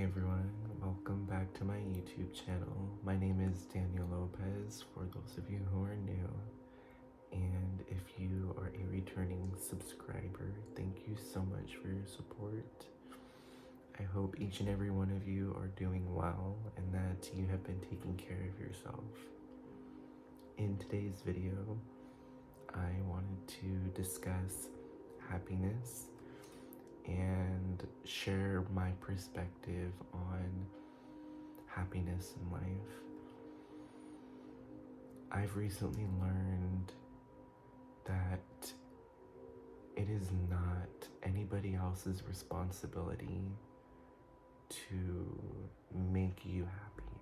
everyone, welcome back to my YouTube channel. My name is Daniel Lopez, for those of you who are new. And if you are a returning subscriber, thank you so much for your support. I hope each and every one of you are doing well and that you have been taking care of yourself. In today's video, I wanted to discuss happiness and share my perspective on happiness in life. I've recently learned that it is not anybody else's responsibility to make you happy.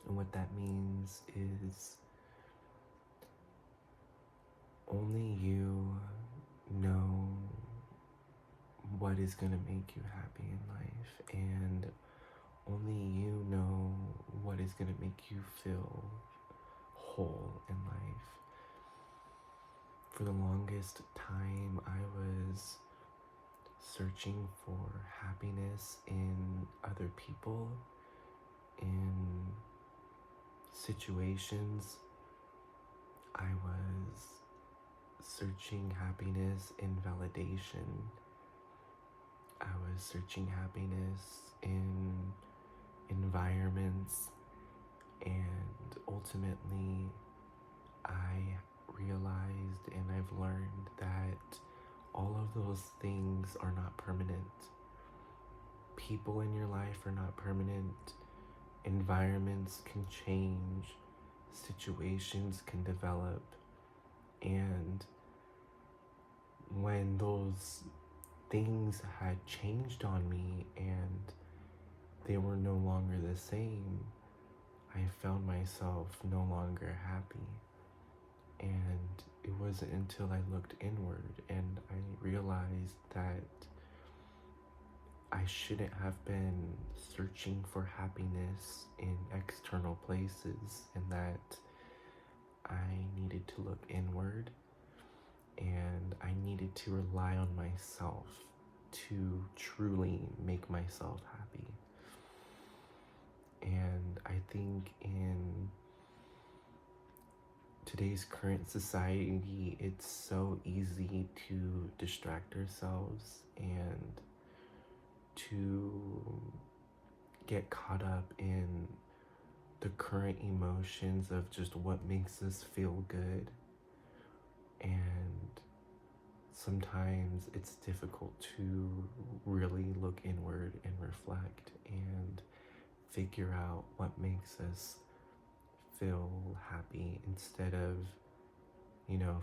And what that means is only you know what is going to make you happy in life, and only you know what is going to make you feel whole in life. For the longest time, I was searching for happiness in other people, in situations. I was searching happiness in validation. I was searching happiness in environments, and ultimately I realized and I've learned that all of those things are not permanent. People in your life are not permanent. Environments can change. Situations can develop. And when those things had changed on me and they were no longer the same, I found myself no longer happy. And it wasn't until I looked inward and I realized that I shouldn't have been searching for happiness in external places, and that I needed to look inward and I needed to rely on myself to truly make myself happy. And I think in today's current society, it's so easy to distract ourselves and to get caught up in the current emotions of just what makes us feel good. And sometimes it's difficult to really look inward and reflect and figure out what makes us feel happy instead of,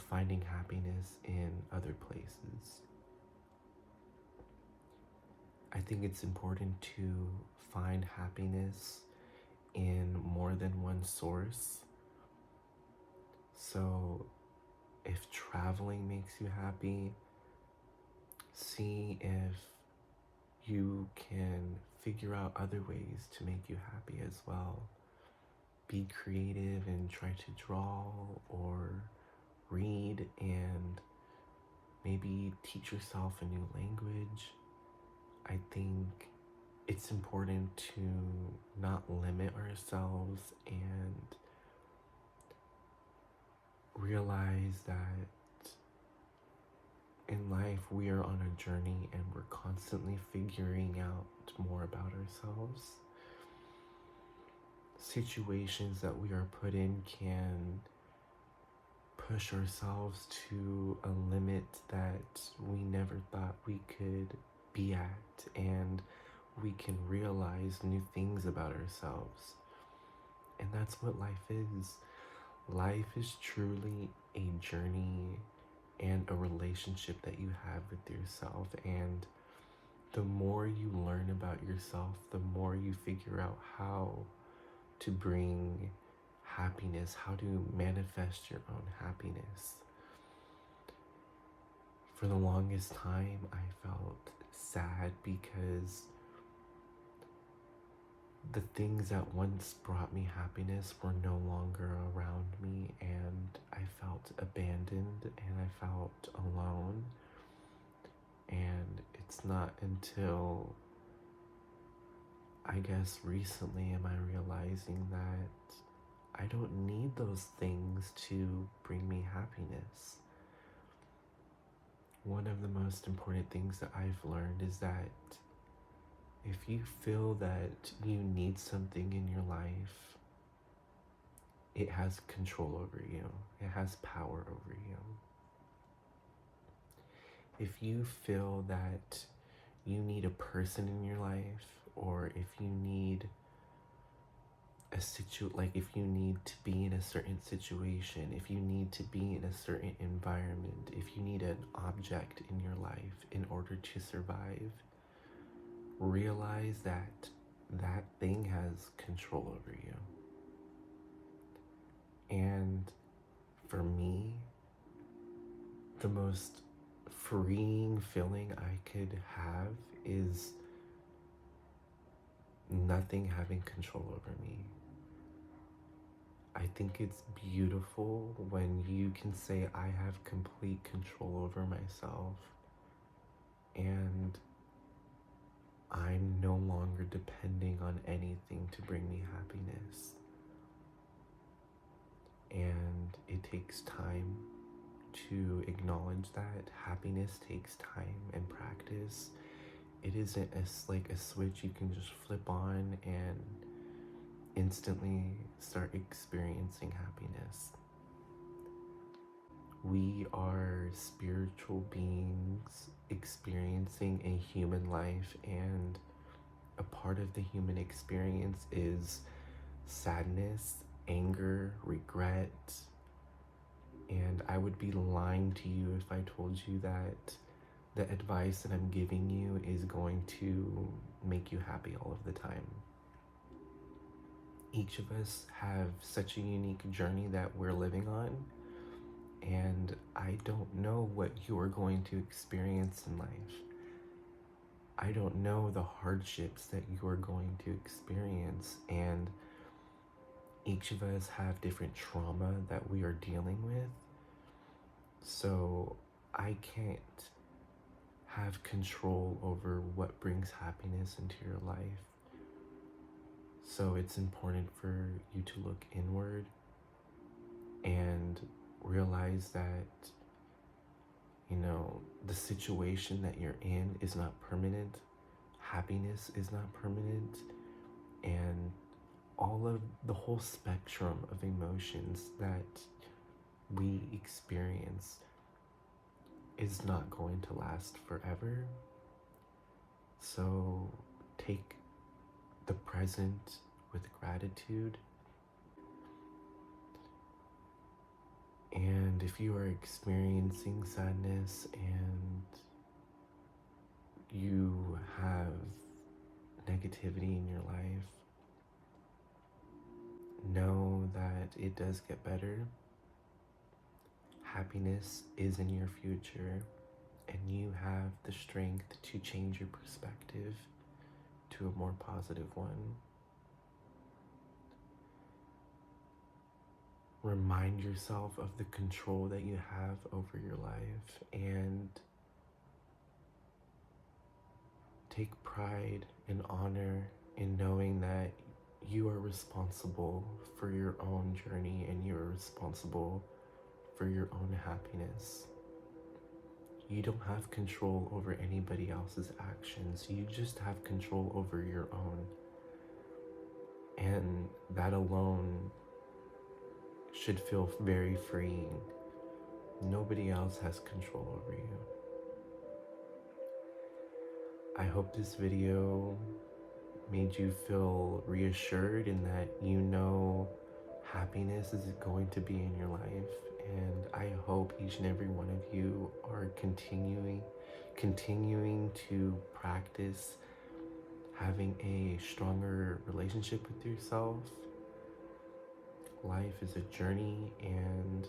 finding happiness in other places. I think it's important to find happiness in more than one source. So if traveling makes you happy, see if you can figure out other ways to make you happy as well. Be creative and try to draw or read and maybe teach yourself a new language. I think it's important to not limit ourselves and realize that in life we are on a journey and we're constantly figuring out more about ourselves. Situations that we are put in can push ourselves to a limit that we never thought we could be at, and we can realize new things about ourselves. And that's what life is. Life is truly a journey and a relationship that you have with yourself. And the more you learn about yourself, the more you figure out how to bring happiness, how to manifest your own happiness. For the longest time, I felt sad because the things that once brought me happiness were no longer around me, and I felt abandoned and I felt alone. And it's not until I guess recently am I realizing that I don't need those things to bring me happiness. One of the most important things that I've learned is that if you feel that you need something in your life, it has control over you. It has power over you. If you feel that you need a person in your life, or if you need if you need to be in a certain situation, if you need to be in a certain environment, if you need an object in your life in order to survive, realize that that thing has control over you. And for me, the most freeing feeling I could have is nothing having control over me. I think it's beautiful when you can say, I have complete control over myself and I'm no longer depending on anything to bring me happiness. And it takes time to acknowledge that. Happiness takes time and practice. It isn't like a switch you can just flip on and instantly start experiencing happiness. We are spiritual beings experiencing a human life, and a part of the human experience is sadness, anger, regret. And I would be lying to you if I told you that the advice that I'm giving you is going to make you happy all of the time. Each of us have such a unique journey that we're living on, and I don't know what you're going to experience in life. I don't know the hardships that you're going to experience, and each of us have different trauma that we are dealing with. So I can't have control over what brings happiness into your life. So it's important for you to look inward and realize that, the situation that you're in is not permanent. Happiness is not permanent. And all of the whole spectrum of emotions that we experience is not going to last forever. So take the present with gratitude. And if you are experiencing sadness and you have negativity in your life, know that it does get better. Happiness is in your future, and you have the strength to change your perspective to a more positive one. Remind yourself of the control that you have over your life, and take pride and honor in knowing that you are responsible for your own journey and you are responsible for your own happiness. You don't have control over anybody else's actions. You just have control over your own. And that alone should feel very freeing. Nobody else has control over you. I hope this video made you feel reassured in that happiness is going to be in your life. And I hope each and every one of you are continuing to practice having a stronger relationship with yourself. Life is a journey, and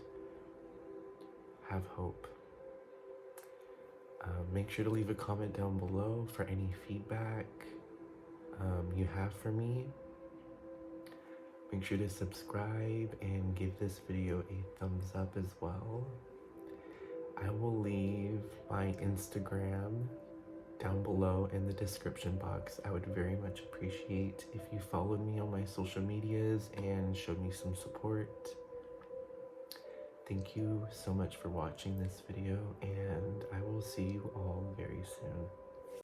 have hope. Make sure to leave a comment down below for any feedback you have for me. Make sure to subscribe and give this video a thumbs up as well. I will leave my Instagram down below in the description box. I would very much appreciate if you followed me on my social medias and showed me some support. Thank you so much for watching this video, and I will see you all very soon.